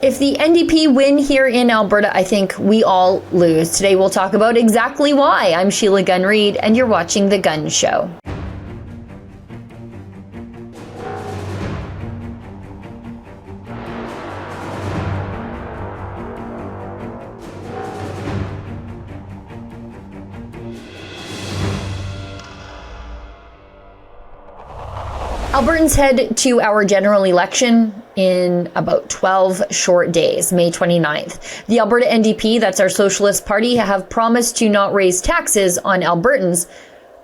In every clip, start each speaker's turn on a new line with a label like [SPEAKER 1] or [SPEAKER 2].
[SPEAKER 1] If the NDP win here in Alberta, I think we all lose. Today we'll talk about exactly why. I'm Sheila Gunn-Reid, and you're watching The Gun Show. Albertans head to our general election in about 12 short days, May 29th. The Alberta NDP, that's our Socialist Party, have promised to not raise taxes on Albertans,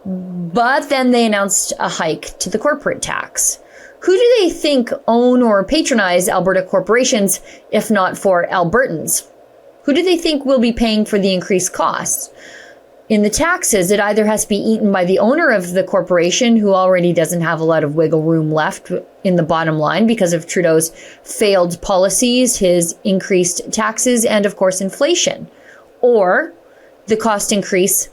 [SPEAKER 1] but then they announced a hike to the corporate tax. Who do they think own or patronize Alberta corporations, if not for Albertans? Who do they think will be paying for the increased costs? In the taxes, it either has to be eaten by the owner of the corporation, who already doesn't have a lot of wiggle room left in the bottom line because of Trudeau's failed policies, his increased taxes, and of course inflation. Or the cost increase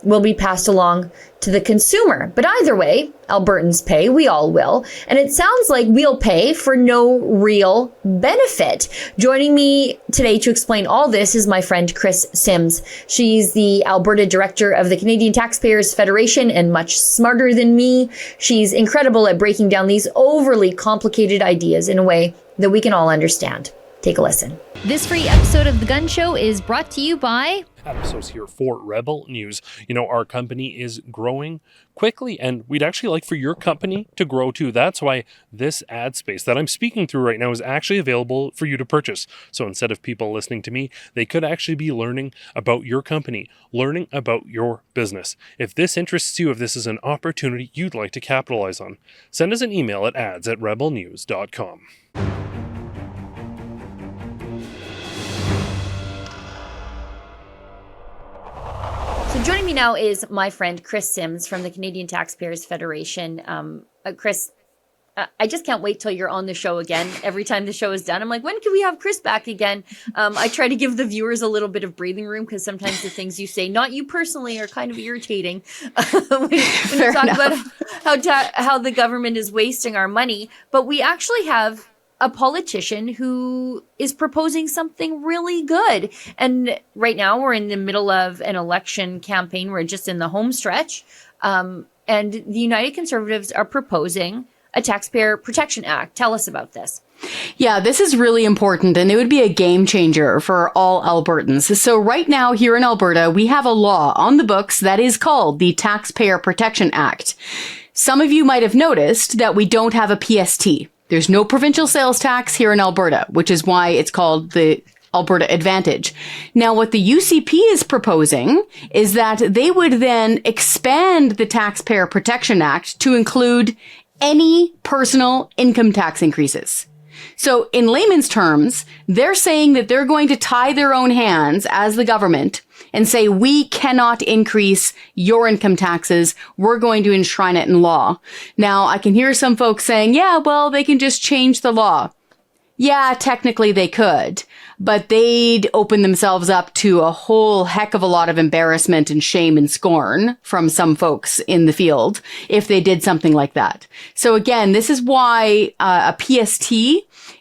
[SPEAKER 1] will be passed along to the consumer. But either way, Albertans pay, we all will. And it sounds like we'll pay for no real benefit. Joining me today to explain all this is my friend Chris Sims. She's the Alberta director of the Canadian Taxpayers Federation and much smarter than me. She's incredible at breaking down these overly complicated ideas in a way that we can all understand. Take a listen.
[SPEAKER 2] This free episode of The Gun Show is brought to you by
[SPEAKER 3] Episodes here for Rebel News. You know, our company is growing quickly, and we'd actually like for your company to grow too. That's why this ad space that I'm speaking through right now is actually available for you to purchase. So instead of people listening to me, they could actually be learning about your company, learning about your business. If this interests you, if this is an opportunity you'd like to capitalize on, send us an email at ads@rebelnews.com.
[SPEAKER 1] So joining me now is my friend Chris Sims from the Canadian Taxpayers Federation. Chris, I just can't wait till you're on the show again. Every time the show is done, I'm like, when can we have Chris back again? I try to give the viewers a little bit of breathing room because sometimes the things you say, not you personally, are kind of irritating. when you talk about how the government is wasting our money. But we actually have a politician who is proposing something really good. And right now we're in the middle of an election campaign. We're just in the home stretch. And the United Conservatives are proposing a Taxpayer Protection Act. Tell us about this.
[SPEAKER 4] Yeah, this is really important, and it would be a game changer for all Albertans. So right now here in Alberta, we have a law on the books that is called the Taxpayer Protection Act. Some of you might have noticed that we don't have a PST. There's no provincial sales tax here in Alberta, which is why it's called the Alberta Advantage. Now, what the UCP is proposing is that they would then expand the Taxpayer Protection Act to include any personal income tax increases. So in layman's terms, they're saying that they're going to tie their own hands as the government and say, we cannot increase your income taxes. We're going to enshrine it in law. Now, I can hear some folks saying, yeah, well, they can just change the law. Yeah, technically they could, but they'd open themselves up to a whole heck of a lot of embarrassment and shame and scorn from some folks in the field if they did something like that. So again, this is why a PST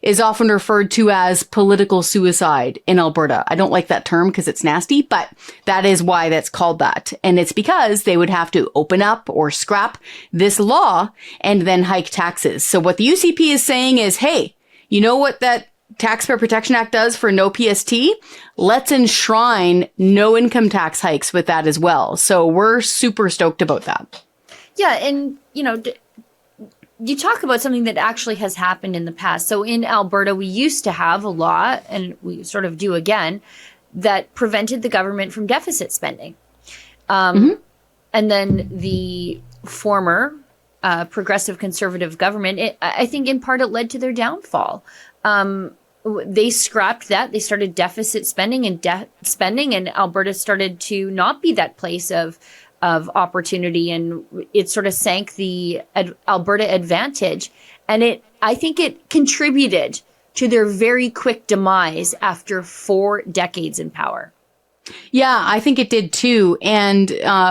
[SPEAKER 4] is often referred to as political suicide in Alberta. I don't like that term because it's nasty, but that is why that's called that. And it's because they would have to open up or scrap this law and then hike taxes. So what the UCP is saying is, hey, you know what that Taxpayer Protection Act does for no PST? Let's enshrine no income tax hikes with that as well. So we're super stoked about that.
[SPEAKER 1] Yeah, and, you know, you talk about something that actually has happened in the past. So in Alberta, we used to have a law, and we sort of do again, that prevented the government from deficit spending. And then the former progressive conservative government, I think in part it led to their downfall. They scrapped that. They started deficit spending and Alberta started to not be that place of opportunity, and it sort of sank the Alberta Advantage. And I think it contributed to their very quick demise after 4 decades in power.
[SPEAKER 4] Yeah, I think it did too. And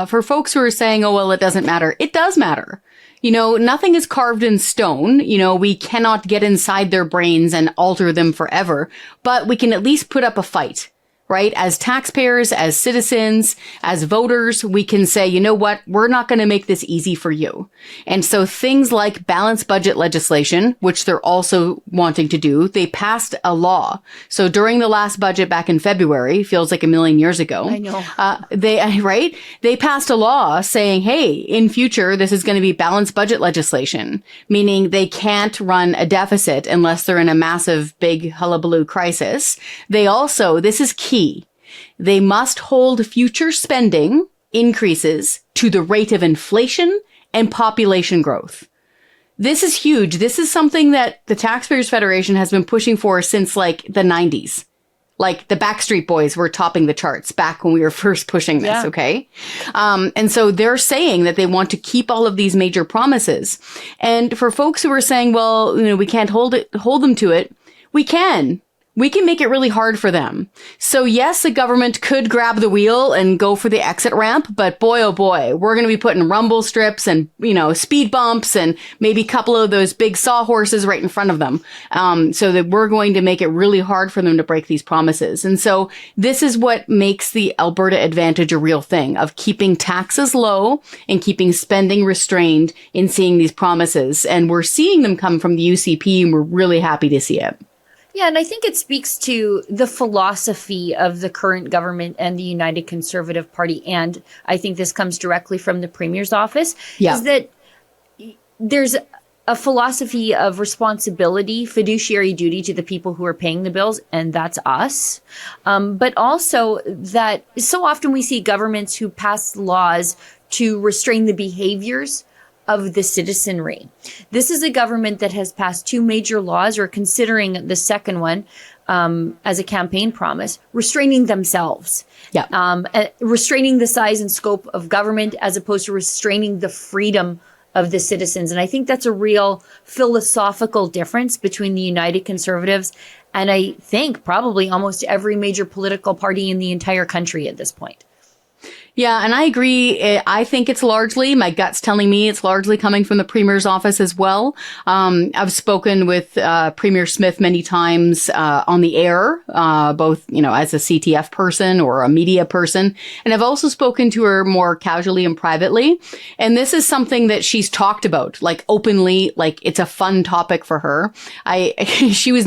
[SPEAKER 4] for folks who are saying, oh, well, it doesn't matter. It does matter. Nothing is carved in stone. We cannot get inside their brains and alter them forever, but we can at least put up a fight. Right? As taxpayers, as citizens, as voters, we can say, you know what? We're not going to make this easy for you. And so things like balanced budget legislation, which they're also wanting to do, they passed a law. So during the last budget back in February, feels like a million years ago.
[SPEAKER 1] I know.
[SPEAKER 4] They passed a law saying, hey, in future, this is going to be balanced budget legislation, meaning they can't run a deficit unless they're in a massive, big hullabaloo crisis. They also, this is key. They must hold future spending increases to the rate of inflation and population growth. This is huge. This is something that the Taxpayers Federation has been pushing for since like the 90s. Like the Backstreet Boys were topping the charts back when we were first pushing this,
[SPEAKER 1] Yeah.
[SPEAKER 4] okay? And so they're saying that they want to keep all of these major promises. And for folks who are saying, well, we can't hold them to it, we can. We can make it really hard for them. So yes, the government could grab the wheel and go for the exit ramp, but boy, oh boy, we're going to be putting rumble strips and, speed bumps and maybe a couple of those big sawhorses right in front of them. So that we're going to make it really hard for them to break these promises. And so this is what makes the Alberta advantage a real thing, of keeping taxes low and keeping spending restrained in seeing these promises. And we're seeing them come from the UCP, and we're really happy to see it.
[SPEAKER 1] Yeah, and I think it speaks to the philosophy of the current government and the United Conservative Party. And I think this comes directly from the Premier's office, is that there's a philosophy of responsibility, fiduciary duty to the people who are paying the bills, and that's us. But also that so often we see governments who pass laws to restrain the behaviors of the citizenry. This is a government that has passed two major laws, or considering the second one as a campaign promise, restraining themselves. Restraining the size and scope of government as opposed to restraining the freedom of the citizens. And I think that's a real philosophical difference between the United Conservatives and I think probably almost every major political party in the entire country at this point.
[SPEAKER 4] Yeah, and I agree. I think it's largely, my gut's telling me it's largely coming from the Premier's office as well. I've spoken with Premier Smith many times on the air, both, as a CTF person or a media person. And I've also spoken to her more casually and privately. And this is something that she's talked about, like openly, like it's a fun topic for her. She was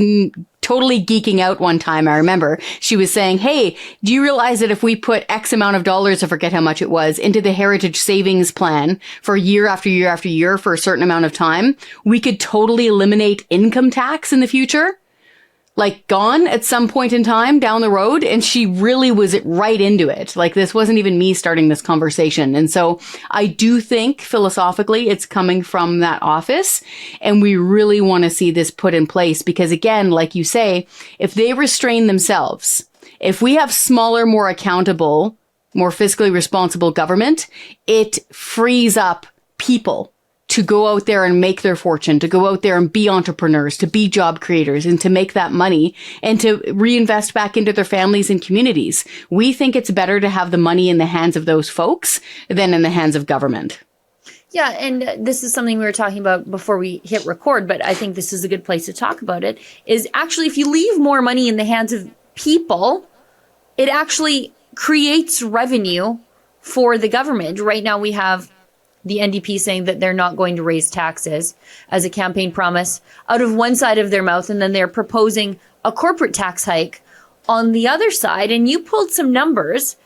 [SPEAKER 4] totally geeking out one time. I remember she was saying, hey, do you realize that if we put X amount of dollars, I forget how much it was, into the Heritage Savings Plan for year after year after year for a certain amount of time, we could totally eliminate income tax in the future? Like gone at some point in time down the road. And she really was right into it. Like this wasn't even me starting this conversation. And so I do think philosophically it's coming from that office. And we really want to see this put in place because again, like you say, if they restrain themselves, if we have smaller, more accountable, more fiscally responsible government, it frees up people to go out there and make their fortune, to go out there and be entrepreneurs, to be job creators, and to make that money and to reinvest back into their families and communities. We think it's better to have the money in the hands of those folks than in the hands of government.
[SPEAKER 1] Yeah, and this is something we were talking about before we hit record, but I think this is a good place to talk about it, is actually if you leave more money in the hands of people, it actually creates revenue for the government. Right now we have the NDP saying that they're not going to raise taxes as a campaign promise out of one side of their mouth, and then they're proposing a corporate tax hike on the other side. And you pulled some numbers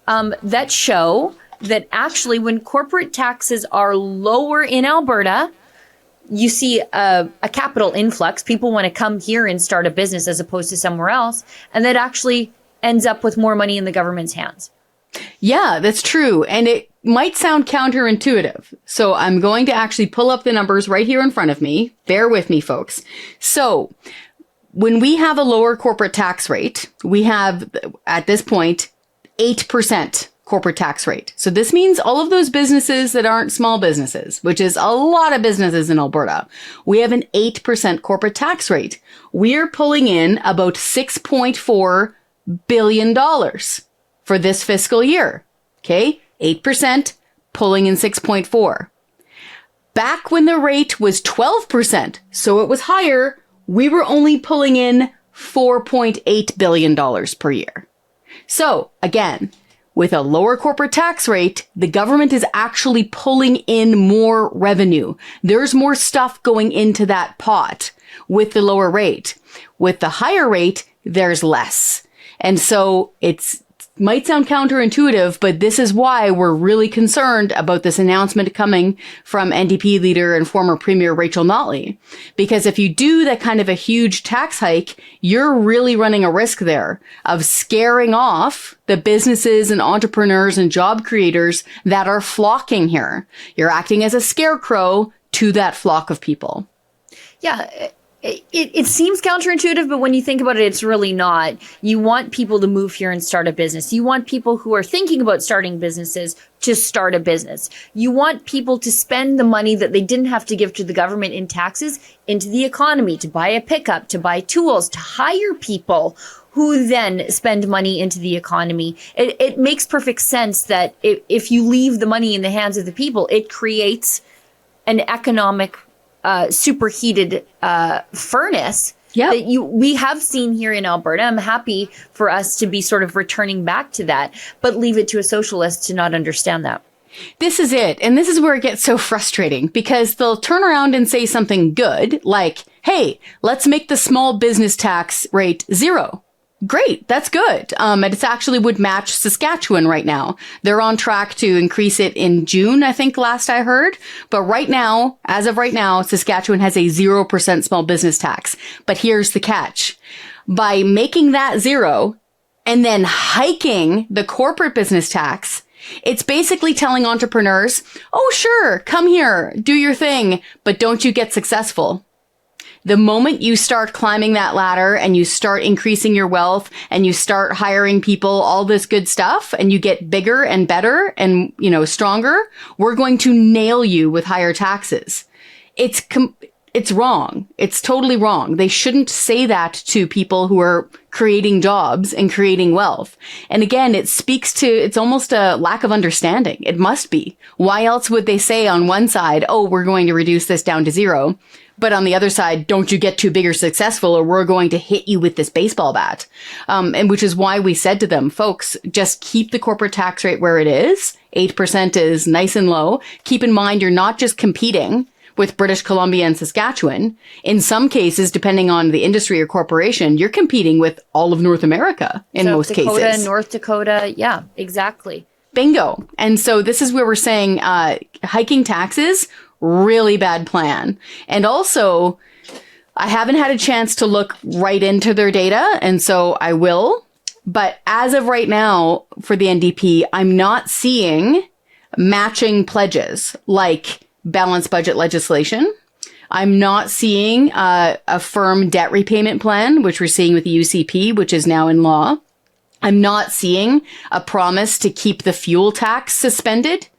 [SPEAKER 1] that show that actually when corporate taxes are lower in Alberta, you see a capital influx. People want to come here and start a business as opposed to somewhere else. And that actually ends up with more money in the government's hands.
[SPEAKER 4] Yeah, that's true. And it might sound counterintuitive. So I'm going to actually pull up the numbers right here in front of me. Bear with me, folks. So when we have a lower corporate tax rate, we have at this point 8% corporate tax rate. So this means all of those businesses that aren't small businesses, which is a lot of businesses in Alberta, we have an 8% corporate tax rate. We are pulling in about $6.4 billion for this fiscal year. Okay, 8% pulling in 6.4. Back when the rate was 12%, so it was higher, we were only pulling in $4.8 billion per year. So again, with a lower corporate tax rate, the government is actually pulling in more revenue. There's more stuff going into that pot with the lower rate. With the higher rate, there's less. And so it's might sound counterintuitive, but this is why we're really concerned about this announcement coming from NDP leader and former Premier Rachel Notley. Because if you do that kind of a huge tax hike, you're really running a risk there of scaring off the businesses and entrepreneurs and job creators that are flocking here. You're acting as a scarecrow to that flock of people.
[SPEAKER 1] Yeah. It seems counterintuitive, but when you think about it, it's really not. You want people to move here and start a business. You want people who are thinking about starting businesses to start a business. You want people to spend the money that they didn't have to give to the government in taxes into the economy, to buy a pickup, to buy tools, to hire people who then spend money into the economy. It makes perfect sense that if you leave the money in the hands of the people, it creates an economic superheated furnace that we have seen here in Alberta. I'm happy for us to be sort of returning back to that, but leave it to a socialist to not understand that.
[SPEAKER 4] This is it. And this is where it gets so frustrating because they'll turn around and say something good like, hey, let's make the small business tax rate 0. Great. That's good. And it's actually would match Saskatchewan right now. They're on track to increase it in June, I think last I heard. But right now, as of right now, Saskatchewan has a 0% small business tax. But here's the catch. By making that 0 and then hiking the corporate business tax, it's basically telling entrepreneurs, oh, sure, come here, do your thing, but don't you get successful. The moment you start climbing that ladder and you start increasing your wealth and you start hiring people, all this good stuff, and you get bigger and better and, stronger, we're going to nail you with higher taxes. It's wrong. It's totally wrong. They shouldn't say that to people who are creating jobs and creating wealth. And again, it speaks to, it's almost a lack of understanding. It must be. Why else would they say on one side, oh, we're going to reduce this down to 0. But on the other side, don't you get too big or successful or we're going to hit you with this baseball bat. And which is why we said to them, folks, just keep the corporate tax rate where it is. 8% is nice and low. Keep in mind, you're not just competing with British Columbia and Saskatchewan. In some cases, depending on the industry or corporation, you're competing with all of North America in most cases.
[SPEAKER 1] North Dakota. Yeah, exactly.
[SPEAKER 4] Bingo. And so this is where we're saying hiking taxes, really bad plan. And also, I haven't had a chance to look right into their data, and so I will. But as of right now, for the NDP, I'm not seeing matching pledges like balanced budget legislation. I'm not seeing a firm debt repayment plan, which we're seeing with the UCP, which is now in law. I'm not seeing a promise to keep the fuel tax suspended.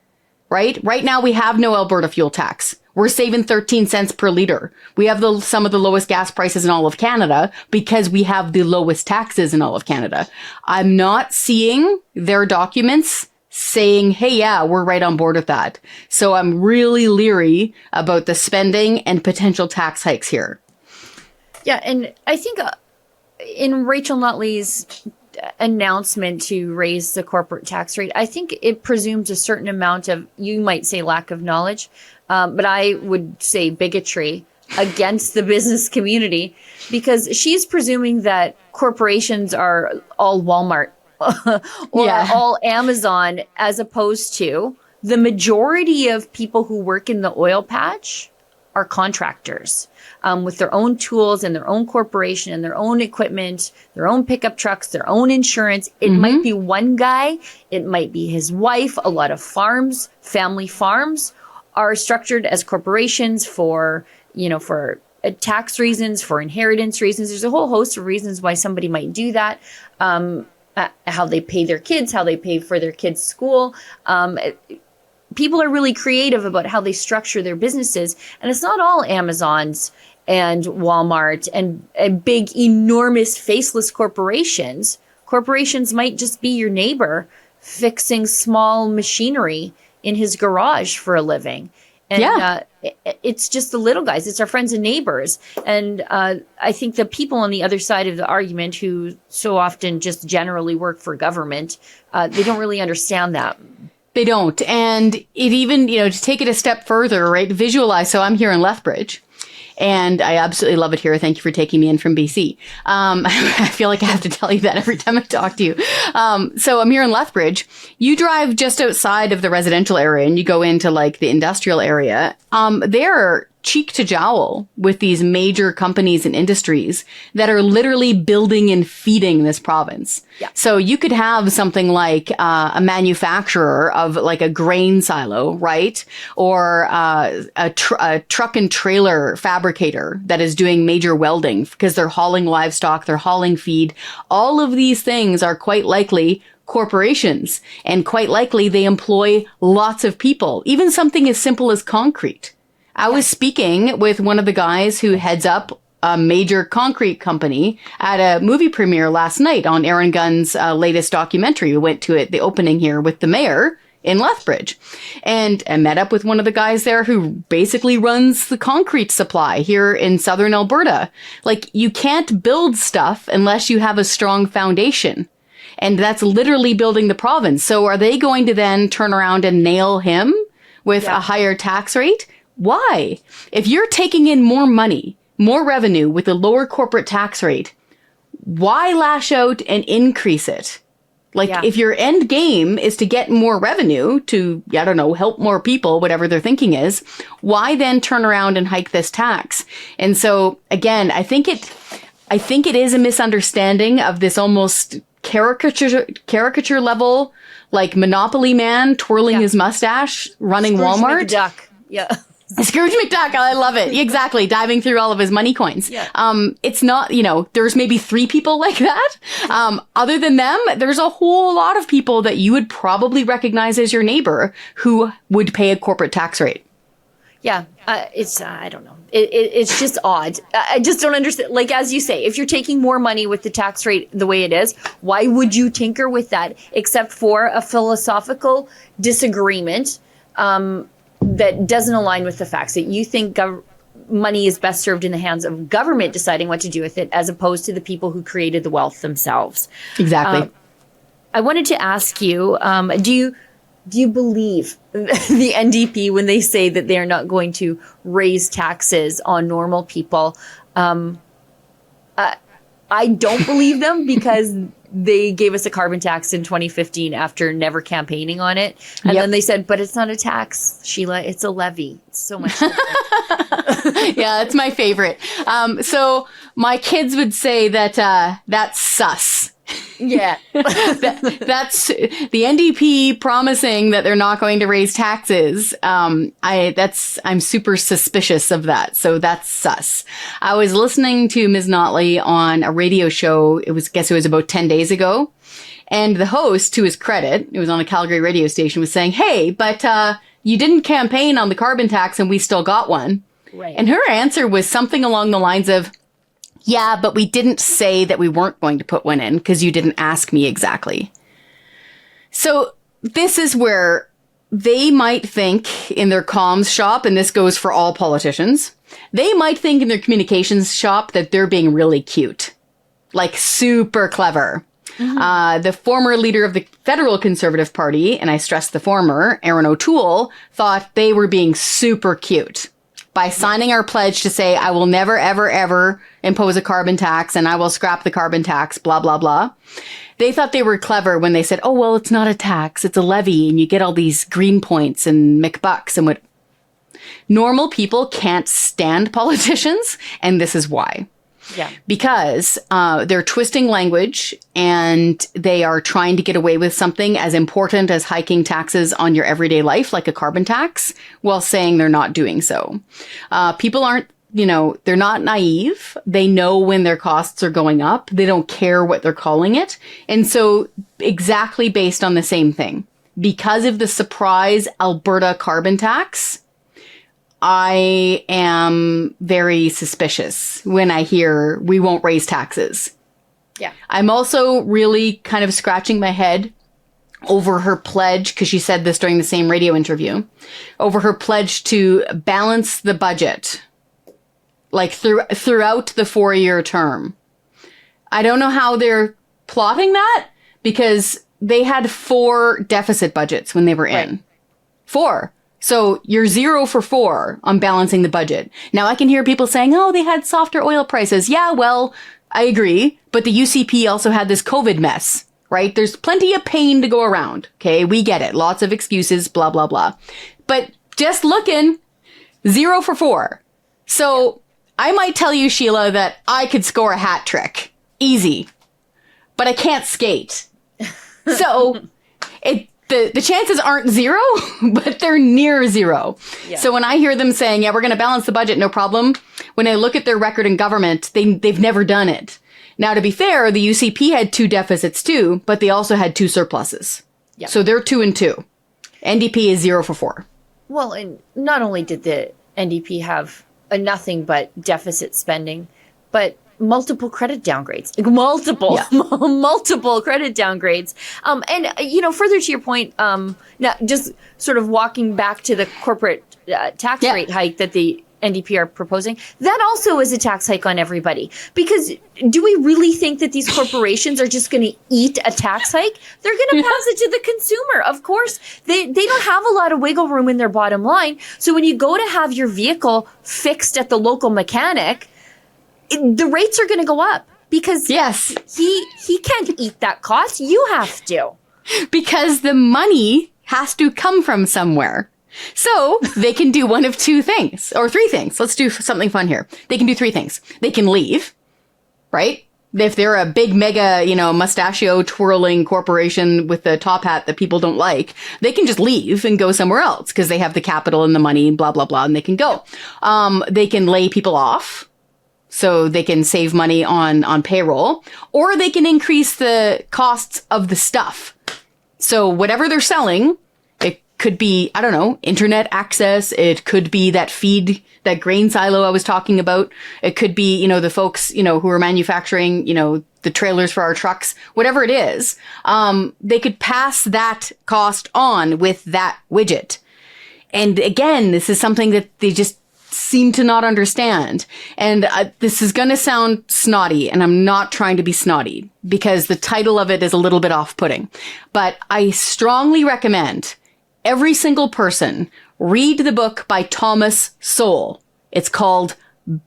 [SPEAKER 4] Right? Right now, we have no Alberta fuel tax. We're saving 13 cents per liter. We have some of the lowest gas prices in all of Canada because we have the lowest taxes in all of Canada. I'm not seeing their documents saying, hey, yeah, we're right on board with that. So I'm really leery about the spending and potential tax hikes here.
[SPEAKER 1] Yeah, and I think in Rachel Notley's announcement to raise the corporate tax rate, I think it presumes a certain amount of, you might say lack of knowledge, but I would say bigotry against the business community, because she's presuming that corporations are all Walmart or all Amazon, as opposed to the majority of people who work in the oil patch are contractors. With their own tools and their own corporation and their own equipment, their own pickup trucks, their own insurance. It might be one guy. It might be his wife. A lot of farms, family farms, are structured as corporations for tax reasons, for inheritance reasons. There's a whole host of reasons why somebody might do that. How they pay their kids, how they pay for their kids' school. People are really creative about how they structure their businesses. And it's not all Amazons and Walmart and big, enormous, faceless corporations. Corporations might just be your neighbor fixing small machinery in his garage for a living. And it's just the little guys. It's our friends and neighbors. And I think the people on the other side of the argument who so often just generally work for government, they don't really understand that.
[SPEAKER 4] They don't. And it even, to take it a step further, right? Visualize. So I'm here in Lethbridge. And I absolutely love it here. Thank you for taking me in from BC. I feel like I have to tell you that every time I talk to you. So I'm here in Lethbridge. You drive just outside of the residential area and you go into like the industrial area. They're cheek to jowl with these major companies and industries that are literally building and feeding this province. Yeah. So you could have something like a manufacturer of like a grain silo, right? Or a truck and trailer fabricator that is doing major welding because they're hauling livestock, they're hauling feed. All of these things are quite likely corporations, and quite likely they employ lots of people, even something as simple as concrete. I was speaking with one of the guys who heads up a major concrete company at a movie premiere last night on Aaron Gunn's latest documentary. We went to it, the opening here with the mayor in Lethbridge, and I met up with one of the guys there who basically runs the concrete supply here in southern Alberta. Like, you can't build stuff unless you have a strong foundation. And that's literally building the province. So are they going to then turn around and nail him with a higher tax rate? Why? If you're taking in more money, more revenue with a lower corporate tax rate, why lash out and increase it? Like, if your end game is to get more revenue to, I don't know, help more people, whatever their thinking is, why then turn around and hike this tax? And so, again, I think it is a misunderstanding of this almost caricature level, like Monopoly man twirling his mustache, running
[SPEAKER 1] Scrooge
[SPEAKER 4] Walmart.
[SPEAKER 1] McDuck. Yeah.
[SPEAKER 4] Scrooge McDuck, I love it. Exactly. Diving through all of his money coins. Yeah. It's not, there's maybe 3 people like that. Other than them, there's a whole lot of people that you would probably recognize as your neighbor who would pay a corporate tax rate.
[SPEAKER 1] Yeah. It's, I don't know. It's just odd. I just don't understand. Like, as you say, if you're taking more money with the tax rate the way it is, why would you tinker with that except for a philosophical disagreement, that doesn't align with the facts, that you think money is best served in the hands of government deciding what to do with it, as opposed to the people who created the wealth themselves.
[SPEAKER 4] Exactly.
[SPEAKER 1] I wanted to ask you, do you believe the NDP when they say that they're not going to raise taxes on normal people? I don't believe them because they gave us a carbon tax in 2015 after never campaigning on it. And then they said, but it's not a tax, Sheila, it's a levy. It's so much different.
[SPEAKER 4] Yeah, it's my favorite. So my kids would say that that's sus.
[SPEAKER 1] Yeah.
[SPEAKER 4] That's the NDP promising that they're not going to raise taxes. I'm super suspicious of that. So that's sus. I was listening to Ms. Notley on a radio show. It was about 10 days ago. And the host, to his credit, it was on a Calgary radio station, was saying, hey, but you didn't campaign on the carbon tax and we still got one. Right. And her answer was something along the lines of, yeah, but we didn't say that we weren't going to put one in because you didn't ask me exactly. So this is where they might think in their comms shop, and this goes for all politicians, they might think in their communications shop that they're being really cute, like super clever. Mm-hmm. The former leader of the federal Conservative Party, and I stress the former, Aaron O'Toole, thought they were being super cute by signing our pledge to say, I will never, ever, ever impose a carbon tax and I will scrap the carbon tax, blah, blah, blah. They thought they were clever when they said, oh, well, it's not a tax, it's a levy, and you get all these green points and McBucks and what. Normal people can't stand politicians, and this is why. Yeah. Because they're twisting language and they are trying to get away with something as important as hiking taxes on your everyday life, like a carbon tax, while saying they're not doing so. People aren't, they're not naive. They know when their costs are going up. They don't care what they're calling it. And so exactly based on the same thing, because of the surprise Alberta carbon tax, I am very suspicious when I hear we won't raise taxes. Yeah. I'm also really kind of scratching my head over her pledge, because she said this during the same radio interview, over her pledge to balance the budget, like throughout the 4-year term. I don't know how they're plotting that, because they had 4 deficit budgets when they were in.
[SPEAKER 1] Right.
[SPEAKER 4] 4. So you're 0 for 4 on balancing the budget. Now I can hear people saying, oh, they had softer oil prices. Yeah, well, I agree. But the UCP also had this COVID mess, right? There's plenty of pain to go around. Okay. We get it. Lots of excuses, blah, blah, blah. But just looking, 0 for 4. So I might tell you, Sheila, that I could score a hat trick. Easy. But I can't skate. So the chances aren't 0, but they're near 0. Yeah. So when I hear them saying, yeah, we're going to balance the budget, no problem. When I look at their record in government, they've never done it. Now, to be fair, the UCP had 2 deficits too, but they also had 2 surpluses. Yeah. So they're 2 and 2. NDP is 0 for 4.
[SPEAKER 1] Well, and not only did the NDP have a nothing but deficit spending, but multiple credit downgrades, multiple credit downgrades. And, further to your point, now just sort of walking back to the corporate tax rate hike that the NDP are proposing, that also is a tax hike on everybody. Because do we really think that these corporations are just going to eat a tax hike? They're going to pass it to the consumer. Of course, they don't have a lot of wiggle room in their bottom line. So when you go to have your vehicle fixed at the local mechanic, the rates are going to go up because he can't eat that cost. You have to.
[SPEAKER 4] Because the money has to come from somewhere. So they can do one of 2 things or 3 things. Let's do something fun here. They can do 3 things. They can leave, right? If they're a big mega, mustachio twirling corporation with a top hat that people don't like, they can just leave and go somewhere else because they have the capital and the money and blah, blah, blah, and they can go. They can lay people off. So they can save money on payroll, or they can increase the costs of the stuff. So whatever they're selling, it could be, I don't know, internet access. It could be that feed, that grain silo I was talking about. It could be, the folks, who are manufacturing, the trailers for our trucks, whatever it is. They could pass that cost on with that widget. And again, this is something that they just seem to not understand. And this is going to sound snotty, and I'm not trying to be snotty because the title of it is a little bit off-putting. But I strongly recommend every single person read the book by Thomas Sowell. It's called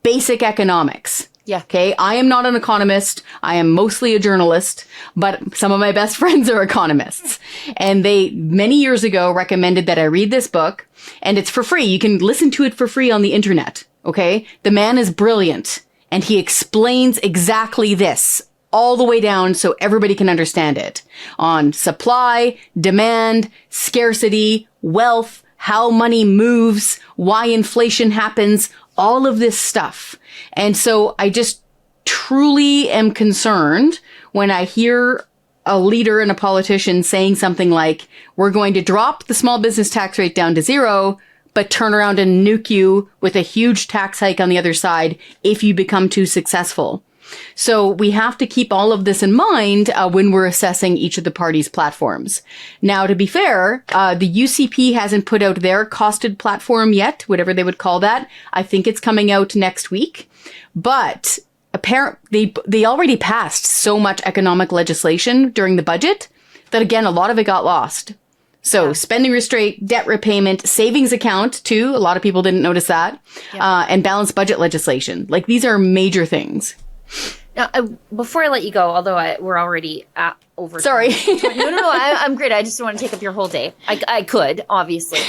[SPEAKER 4] Basic Economics.
[SPEAKER 1] Yeah.
[SPEAKER 4] Okay. I am not an economist. I am mostly a journalist, but some of my best friends are economists. And they many years ago recommended that I read this book, and it's for free. You can listen to it for free on the internet. Okay. The man is brilliant, and he explains exactly this all the way down so everybody can understand it on supply, demand, scarcity, wealth, how money moves, why inflation happens, all of this stuff. And so I just truly am concerned when I hear a leader and a politician saying something like, we're going to drop the small business tax rate down to 0, but turn around and nuke you with a huge tax hike on the other side if you become too successful. So we have to keep all of this in mind when we're assessing each of the parties' platforms. Now, to be fair, the UCP hasn't put out their costed platform yet, whatever they would call that. I think it's coming out next week. But apparently, they already passed so much economic legislation during the budget that, again, a lot of it got lost. So spending restraint, debt repayment, savings account, too. A lot of people didn't notice that. And balanced budget legislation. Like, these are major things.
[SPEAKER 1] Now, before I let you go, although we're already over.
[SPEAKER 4] Sorry.
[SPEAKER 1] No, I'm great. I just don't want to take up your whole day. I could, obviously.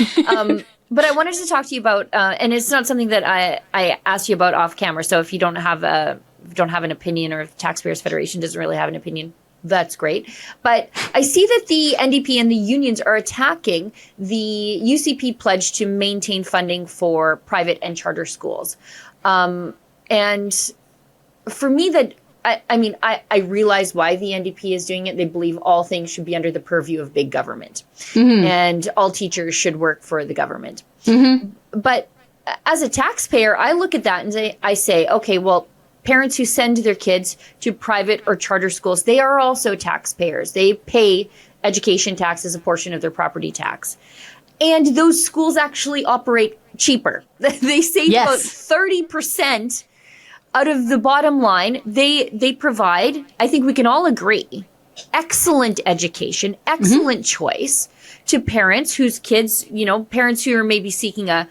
[SPEAKER 1] But I wanted to talk to you about, and it's not something that I asked you about off camera. So if you don't have an opinion, or if Taxpayers Federation doesn't really have an opinion, that's great. But I see that the NDP and the unions are attacking the UCP pledge to maintain funding for private and charter schools. And for me, that I realize why the NDP is doing it. They believe all things should be under the purview of big government, and all teachers should work for the government. But as a taxpayer, I look at that and I say, okay, well, parents who send their kids to private or charter schools, they are also taxpayers. They pay education tax as a portion of their property tax. And those schools actually operate cheaper. They save about 30% out of the bottom line. They provide, I think we can all agree, excellent education, excellent choice to parents whose kids, parents who are maybe seeking a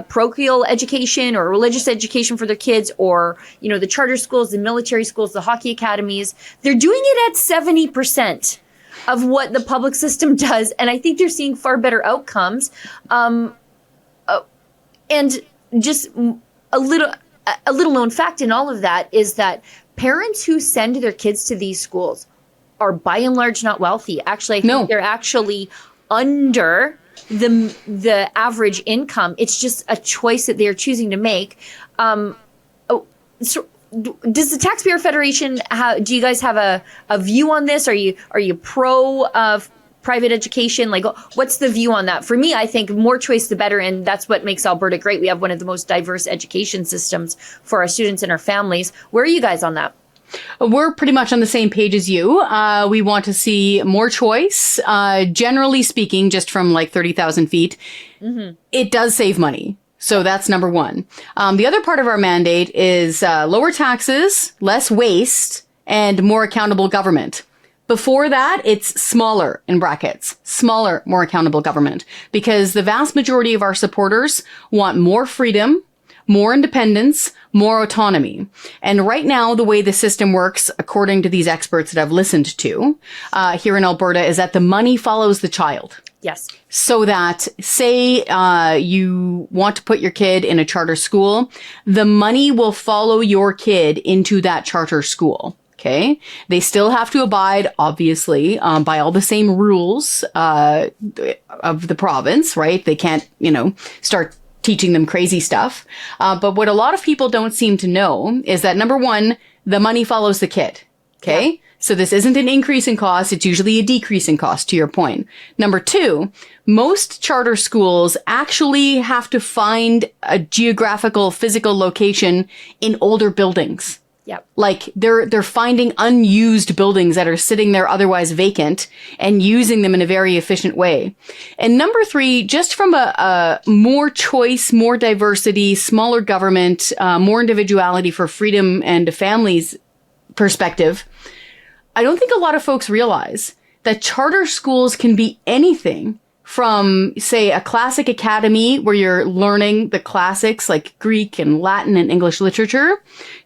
[SPEAKER 1] parochial education or religious education for their kids, or, the charter schools, the military schools, the hockey academies. They're doing it at 70% of what the public system does. And I think they're seeing far better outcomes. And just a little known fact in all of that is that parents who send their kids to these schools are by and large not wealthy. Actually, I think they're actually under the average income. It's just a choice that they're choosing to make. So does the Taxpayer Federation do you guys have a view on this? Are you pro private education? Like, what's the view on that? For me, I think more choice the better, and that's what makes Alberta great. We have one of the most diverse education systems for our students and our families. Where are you guys on that?
[SPEAKER 4] We're pretty much on the same page as you. We want to see more choice. Generally speaking, just from like 30,000 feet, it does save money. So that's number one. The other part of our mandate is lower taxes, less waste, and more accountable government. Before that, it's smaller, in brackets, smaller, more accountable government, because the vast majority of our supporters want more freedom, more independence, more autonomy. And right now, the way the system works, according to these experts that I've listened to here in Alberta, is that the money follows the child.
[SPEAKER 1] Yes.
[SPEAKER 4] So that, say you want to put your kid in a charter school, the money will follow your kid into that charter school. Okay. They still have to abide, obviously, by all the same rules of the province, right? They can't, start teaching them crazy stuff. But what a lot of people don't seem to know is that, number one, the money follows the kid. Okay. Yeah. So this isn't an increase in cost. It's usually a decrease in cost, to your point. Number two, most charter schools actually have to find a geographical, physical location in older buildings.
[SPEAKER 1] Yep.
[SPEAKER 4] Like they're finding unused buildings that are sitting there otherwise vacant and using them in a very efficient way. And number three, just from a more choice, more diversity, smaller government, more individuality for freedom and a family's perspective, I don't think a lot of folks realize that charter schools can be anything from, say, a classic academy where you're learning the classics like Greek and Latin and English literature,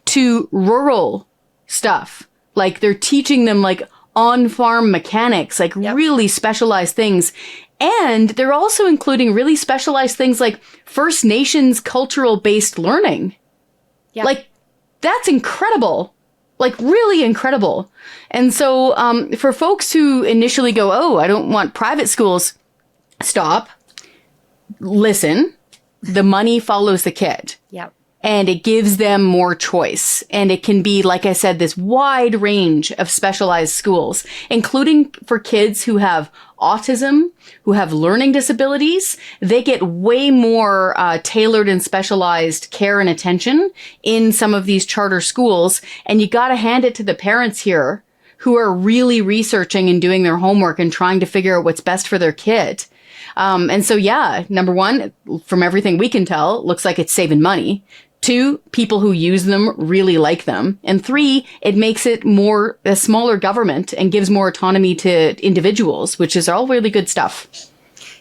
[SPEAKER 4] to rural stuff. Like they're teaching them like on-farm mechanics, like really specialized things. And they're also including really specialized things like First Nations cultural-based learning. Yep. Like that's incredible. Like really incredible. And so for folks who initially go, oh, I don't want private schools, stop, listen, the money follows the kid.
[SPEAKER 1] Yep.
[SPEAKER 4] And it gives them more choice. And it can be, like I said, this wide range of specialized schools, including for kids who have autism, who have learning disabilities. They get way more tailored and specialized care and attention in some of these charter schools. And you got to hand it to the parents here who are really researching and doing their homework and trying to figure out what's best for their kid. And so, yeah, number one, from everything we can tell, it looks like it's saving money. Two, people who use them really like them. And three, it makes it more a smaller government and gives more autonomy to individuals, which is all really good stuff.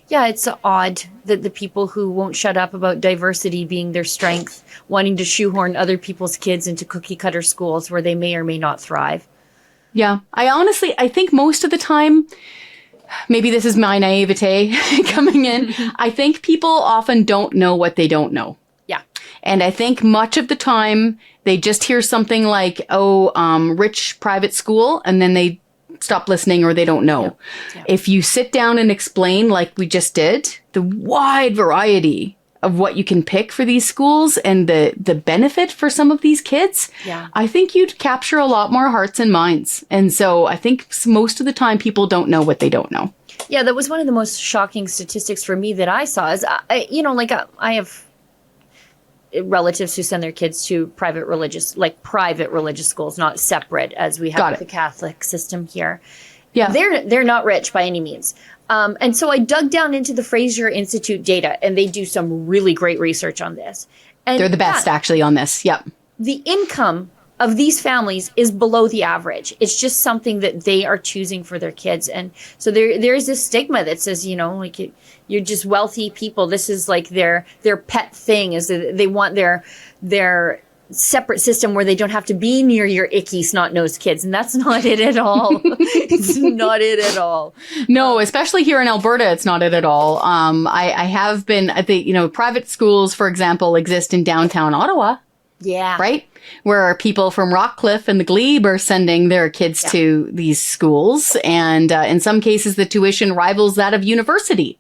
[SPEAKER 1] Yeah, it's odd that the people who won't shut up about diversity being their strength, wanting to shoehorn other people's kids into cookie cutter schools where they may or may not thrive.
[SPEAKER 4] Yeah, I think most of the time, maybe this is my naivete coming in, I think people often don't know what they don't know.
[SPEAKER 1] Yeah.
[SPEAKER 4] And I think much of the time they just hear something like, rich private school, and then they stop listening or they don't know. Yep. Yep. If you sit down and explain, like we just did, the wide variety of what you can pick for these schools and the benefit for some of these kids, I think you'd capture a lot more hearts and minds. And so I think most of the time people don't know what they don't know.
[SPEAKER 1] Yeah, that was one of the most shocking statistics for me that I saw is, I have relatives who send their kids to private religious schools, not separate as we have with the Catholic system here.
[SPEAKER 4] Yeah.
[SPEAKER 1] They're not rich by any means. And so I dug down into the Fraser Institute data, and they do some really great research on this. And
[SPEAKER 4] They're the best actually on this. Yep.
[SPEAKER 1] the income of these families is below the average. It's just something that they are choosing for their kids. And so there's this stigma that says, like you're just wealthy people. This is like their pet thing, is that they want their separate system where they don't have to be near your icky snot-nosed kids. And that's not it at all. It's not it at all.
[SPEAKER 4] No, especially here in Alberta, it's not it at all. I have been at the, private schools, for example, exist in downtown Ottawa.
[SPEAKER 1] Yeah.
[SPEAKER 4] Right? Where people from Rockcliffe and the Glebe are sending their kids to these schools. And in some cases, the tuition rivals that of university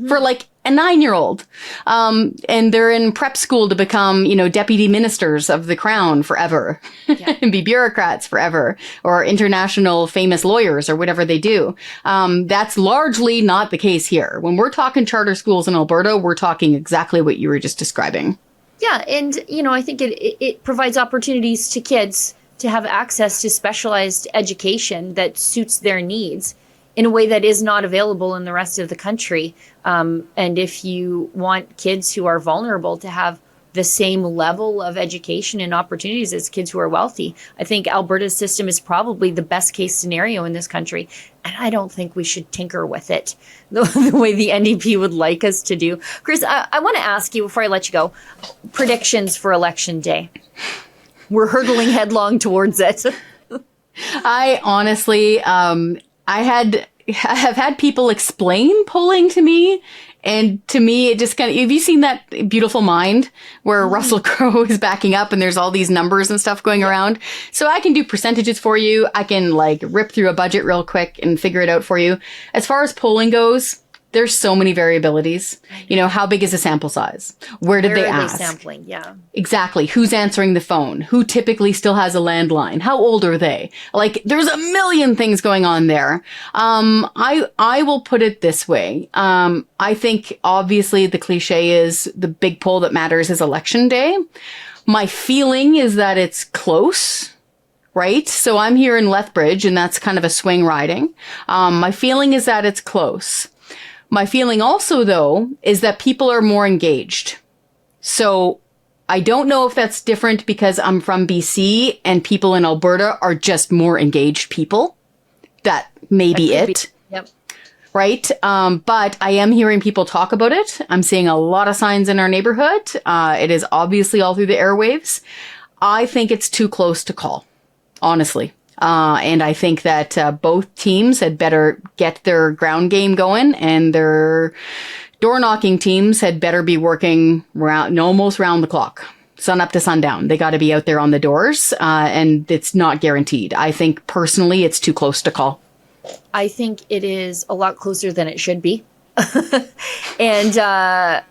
[SPEAKER 4] for like a 9-year-old. And they're in prep school to become, deputy ministers of the crown forever and be bureaucrats forever, or international famous lawyers or whatever they do. That's largely not the case here. When we're talking charter schools in Alberta, we're talking exactly what you were just describing.
[SPEAKER 1] Yeah, and I think it provides opportunities to kids to have access to specialized education that suits their needs in a way that is not available in the rest of the country. And if you want kids who are vulnerable to have the same level of education and opportunities as kids who are wealthy, I think Alberta's system is probably the best case scenario in this country. And I don't think we should tinker with it the way the NDP would like us to do. Chris, I want to ask you before I let you go, predictions for Election Day. We're hurtling headlong towards it.
[SPEAKER 4] I honestly, I have had people explain polling to me. And to me, it just kind of, have you seen that Beautiful Mind where Russell Crowe is backing up and there's all these numbers and stuff going around? So I can do percentages for you. I can rip through a budget real quick and figure it out for you. As far as polling goes, there's so many variabilities. How big is the sample size? Where did they ask?
[SPEAKER 1] They sampling? Yeah.
[SPEAKER 4] Exactly. Who's answering the phone? Who typically still has a landline? How old are they? There's a million things going on there. I will put it this way. I think obviously the cliche is the big poll that matters is Election Day. My feeling is that it's close. Right? So I'm here in Lethbridge and that's kind of a swing riding. My feeling is that it's close. My feeling also, though, is that people are more engaged. So I don't know if that's different because I'm from BC and people in Alberta are just more engaged people. That may be it.
[SPEAKER 1] Yep.
[SPEAKER 4] Right? But I am hearing people talk about it. I'm seeing a lot of signs in our neighborhood. It is obviously all through the airwaves. I think it's too close to call, honestly. And I think that both teams had better get their ground game going, and their door knocking teams had better be working almost round the clock, sun up to sundown. They got to be out there on the doors, and it's not guaranteed. I think personally, it's too close to call.
[SPEAKER 1] I think it is a lot closer than it should be. And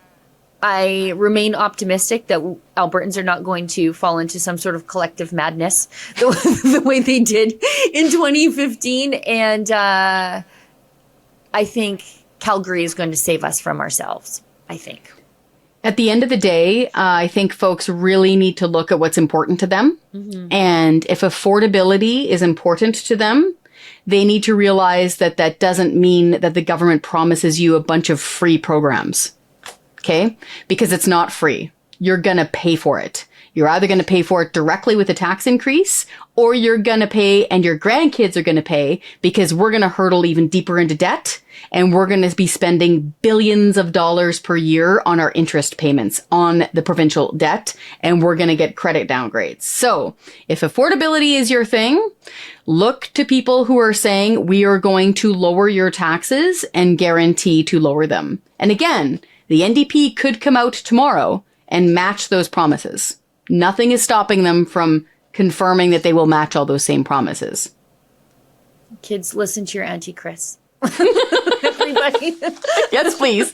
[SPEAKER 1] I remain optimistic that Albertans are not going to fall into some sort of collective madness the way they did in 2015. And I think Calgary is going to save us from ourselves, I think.
[SPEAKER 4] At the end of the day, I think folks really need to look at what's important to them. Mm-hmm. And if affordability is important to them, they need to realize that that doesn't mean that the government promises you a bunch of free programs. Okay? Because it's not free. You're going to pay for it. You're either going to pay for it directly with a tax increase, or you're going to pay and your grandkids are going to pay because we're going to hurtle even deeper into debt and we're going to be spending billions of dollars per year on our interest payments on the provincial debt, and we're going to get credit downgrades. So if affordability is your thing, look to people who are saying we are going to lower your taxes and guarantee to lower them. And again, the NDP could come out tomorrow and match those promises. Nothing is stopping them from confirming that they will match all those same promises.
[SPEAKER 1] Kids, listen to your auntie, Chris. Everybody.
[SPEAKER 4] Yes, please.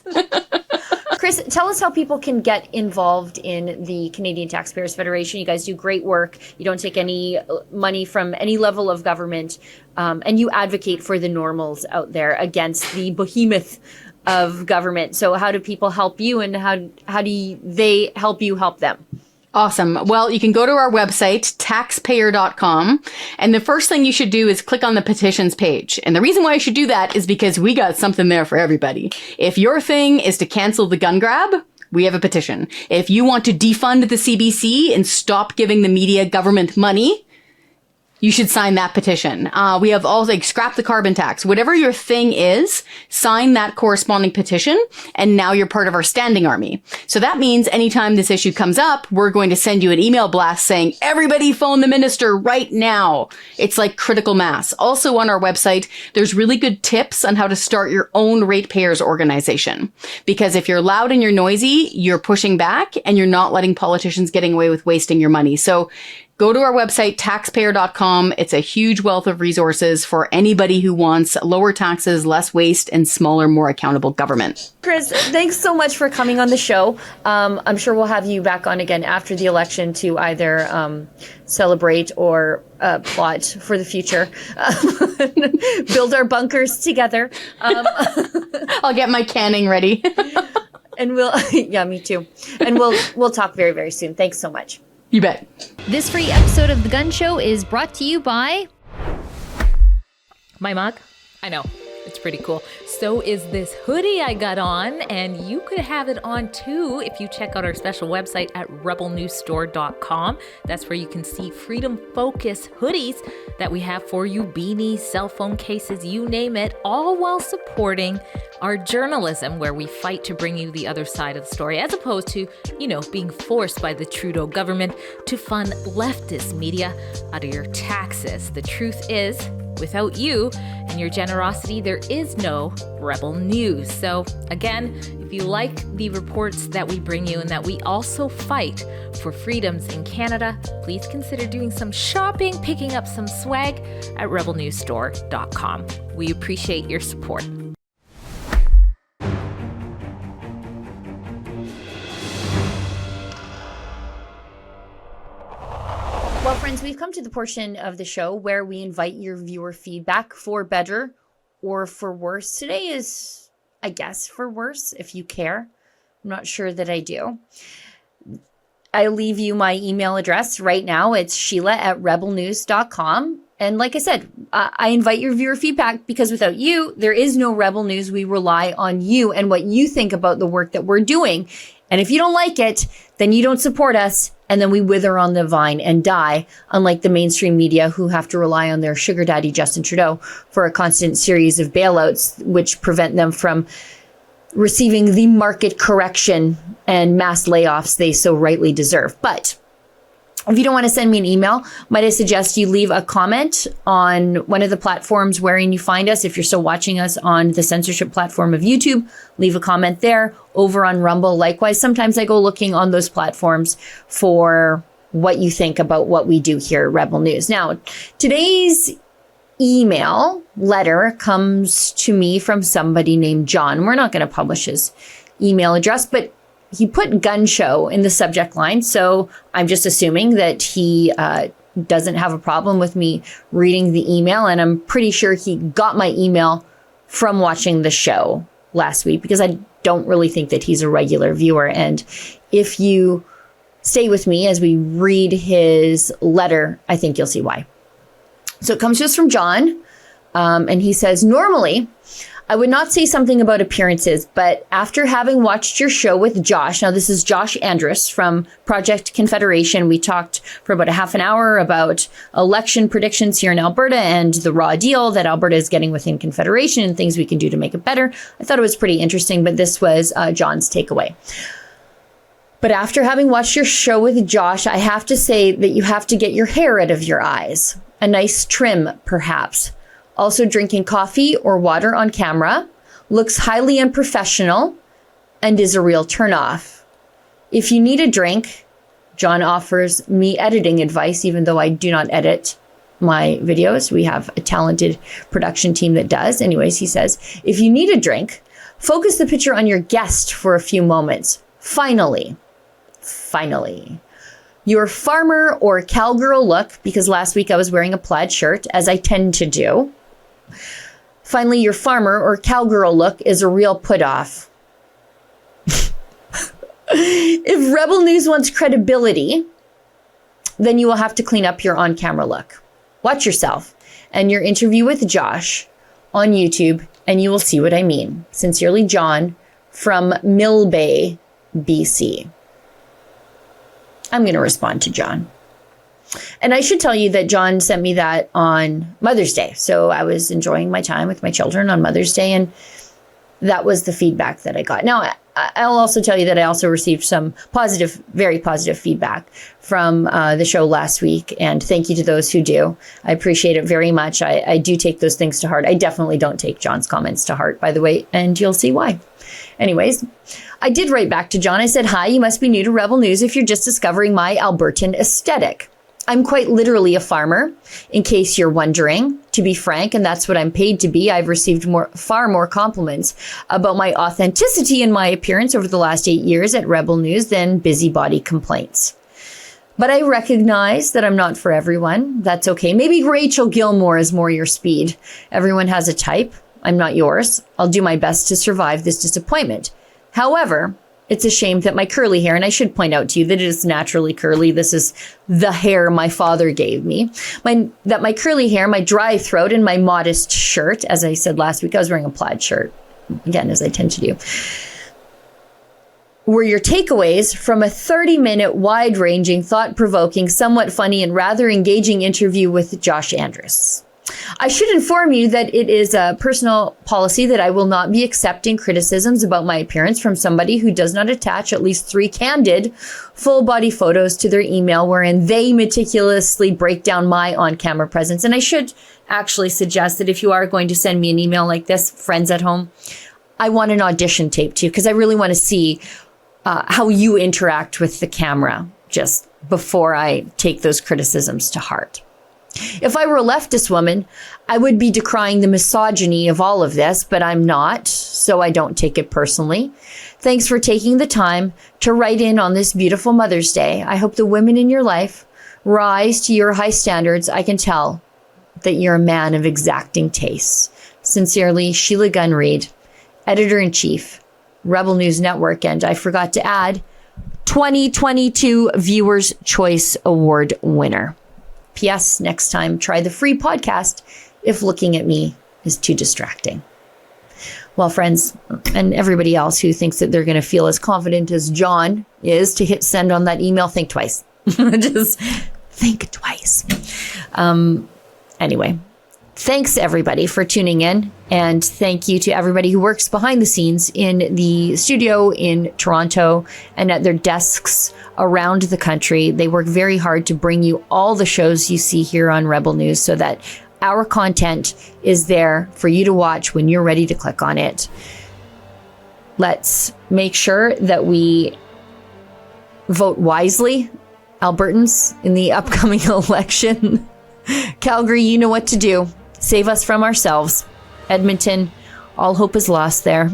[SPEAKER 1] Chris, tell us how people can get involved in the Canadian Taxpayers Federation. You guys do great work. You don't take any money from any level of government, and you advocate for the normals out there against the behemoth of government. So how do people help you, and how do they help you help them?
[SPEAKER 4] Awesome. Well, you can go to our website, taxpayer.com, and the first thing you should do is click on the petitions page. And the reason why you should do that is because we got something there for everybody. If your thing is to cancel the gun grab, we have a petition. If you want to defund the CBC and stop giving the media government money, you should sign that petition. We have all like scrap the carbon tax. Whatever your thing is, sign that corresponding petition, and now you're part of our standing army. So that means anytime this issue comes up, we're going to send you an email blast saying, everybody phone the minister right now. It's like critical mass. Also on our website, there's really good tips on how to start your own ratepayers organization. Because if you're loud and you're noisy, you're pushing back and you're not letting politicians getting away with wasting your money. So go to our website, taxpayer.com. It's a huge wealth of resources for anybody who wants lower taxes, less waste, and smaller, more accountable government.
[SPEAKER 1] Chris, thanks so much for coming on the show. I'm sure we'll have you back on again after the election to either celebrate or plot for the future. Build our bunkers together.
[SPEAKER 4] I'll get my canning ready.
[SPEAKER 1] And yeah, me too. And we'll talk very, very soon. Thanks so much.
[SPEAKER 4] You bet.
[SPEAKER 2] This free episode of The Gun Show is brought to you by
[SPEAKER 5] my mug. I know, it's pretty cool. So is this hoodie I got on, and you could have it on too if you check out our special website at rebelnewsstore.com. That's where you can see Freedom Focus hoodies that we have for you, beanies, cell phone cases, you name it, all while supporting our journalism, where we fight to bring you the other side of the story, as opposed to, being forced by the Trudeau government to fund leftist media out of your taxes. The truth is, without you and your generosity, there is no Rebel News. So again, if you like the reports that we bring you and that we also fight for freedoms in Canada, please consider doing some shopping, picking up some swag at rebelnewsstore.com. We appreciate your support.
[SPEAKER 1] Well, friends, we've come to the portion of the show where we invite your viewer feedback for better or for worse. Today is, I guess, for worse, if you care. I'm not sure that I do. I leave you my email address right now. It's sheila@rebelnews.com. And like I said, I invite your viewer feedback because without you, there is no Rebel News. We rely on you and what you think about the work that we're doing. And if you don't like it, then you don't support us. And then we wither on the vine and die, unlike the mainstream media who have to rely on their sugar daddy, Justin Trudeau, for a constant series of bailouts, which prevent them from receiving the market correction and mass layoffs they so rightly deserve. But if you don't want to send me an email, might I suggest you leave a comment on one of the platforms wherein you find us. If you're still watching us on the censorship platform of YouTube, leave a comment there. Over on Rumble, likewise. Sometimes I go looking on those platforms for what you think about what we do here at Rebel News. Now, today's email letter comes to me from somebody named John. We're not going to publish his email address, but he put gun show in the subject line. So I'm just assuming that he doesn't have a problem with me reading the email. And I'm pretty sure he got my email from watching the show last week, because I don't really think that he's a regular viewer. And if you stay with me as we read his letter, I think you'll see why. So it comes just from John. And he says, normally, I would not say something about appearances, but after having watched your show with Josh, now this is Josh Andrus from Project Confederation. We talked for about a half an hour about election predictions here in Alberta and the raw deal that Alberta is getting within Confederation and things we can do to make it better. I thought it was pretty interesting, but this was John's takeaway. But after having watched your show with Josh, I have to say that you have to get your hair out of your eyes. A nice trim, perhaps. Also, drinking coffee or water on camera looks highly unprofessional and is a real turnoff. If you need a drink, John offers me editing advice, even though I do not edit my videos. We have a talented production team that does. Anyways, he says, if you need a drink, focus the picture on your guest for a few moments. Finally, your farmer or cowgirl look, because last week I was wearing a plaid shirt, as I tend to do. Finally, your farmer or cowgirl look is a real put-off. If Rebel News wants credibility, then you will have to clean up your on-camera look. Watch yourself and your interview with Josh on YouTube, and you will see what I mean. Sincerely, John from Mill Bay, BC. I'm going to respond to John. And I should tell you that John sent me that on Mother's Day. So I was enjoying my time with my children on Mother's Day, and that was the feedback that I got. Now, I'll also tell you that I also received some positive, very positive feedback from the show last week. And thank you to those who do. I appreciate it very much. I do take those things to heart. I definitely don't take John's comments to heart, by the way, and you'll see why. Anyways, I did write back to John. I said, hi, you must be new to Rebel News if you're just discovering my Albertan aesthetic. I'm quite literally a farmer, in case you're wondering, to be frank, and that's what I'm paid to be. I've received far more compliments about my authenticity and my appearance over the last 8 years at Rebel News than busybody complaints. But I recognize that I'm not for everyone. That's okay. Maybe Rachel Gilmore is more your speed. Everyone has a type. I'm not yours. I'll do my best to survive this disappointment. However, it's a shame that my curly hair, and I should point out to you that it is naturally curly. This is the hair my father gave me. That my curly hair, my dry throat, and my modest shirt, as I said last week, I was wearing a plaid shirt, again, as I tend to do, were your takeaways from a 30-minute, wide-ranging, thought-provoking, somewhat funny, and rather engaging interview with Josh Andrus. I should inform you that it is a personal policy that I will not be accepting criticisms about my appearance from somebody who does not attach at least 3 candid, full-body photos to their email wherein they meticulously break down my on-camera presence. And I should actually suggest that if you are going to send me an email like this, friends at home, I want an audition tape too, because I really want to see how you interact with the camera just before I take those criticisms to heart. If I were a leftist woman, I would be decrying the misogyny of all of this, but I'm not, so I don't take it personally. Thanks for taking the time to write in on this beautiful Mother's Day. I hope the women in your life rise to your high standards. I can tell that you're a man of exacting tastes. Sincerely, Sheila Gunn Reid, Editor-in-Chief, Rebel News Network, and I forgot to add, 2022 Viewers' Choice Award winner. P.S. Next time, try the free podcast if looking at me is too distracting. Well, friends, and everybody else who thinks that they're going to feel as confident as John is to hit send on that email, think twice. Just think twice. Anyway, thanks everybody for tuning in. And thank you to everybody who works behind the scenes in the studio in Toronto and at their desks around the country. They work very hard to bring you all the shows you see here on Rebel News so that our content is there for you to watch when you're ready to click on it. Let's make sure that we vote wisely, Albertans, in the upcoming election. Calgary, you know what to do. Save us from ourselves. Edmonton, all hope is lost there.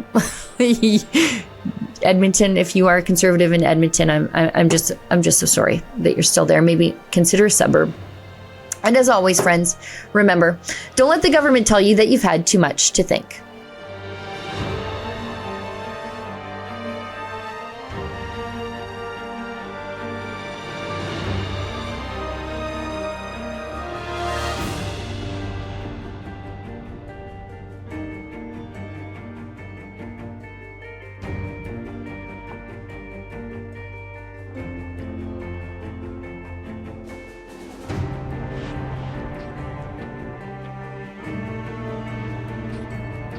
[SPEAKER 1] Edmonton, if you are a conservative in Edmonton, I'm just so sorry that you're still there. Maybe consider a suburb. And as always, friends, remember, don't let the government tell you that you've had too much to think.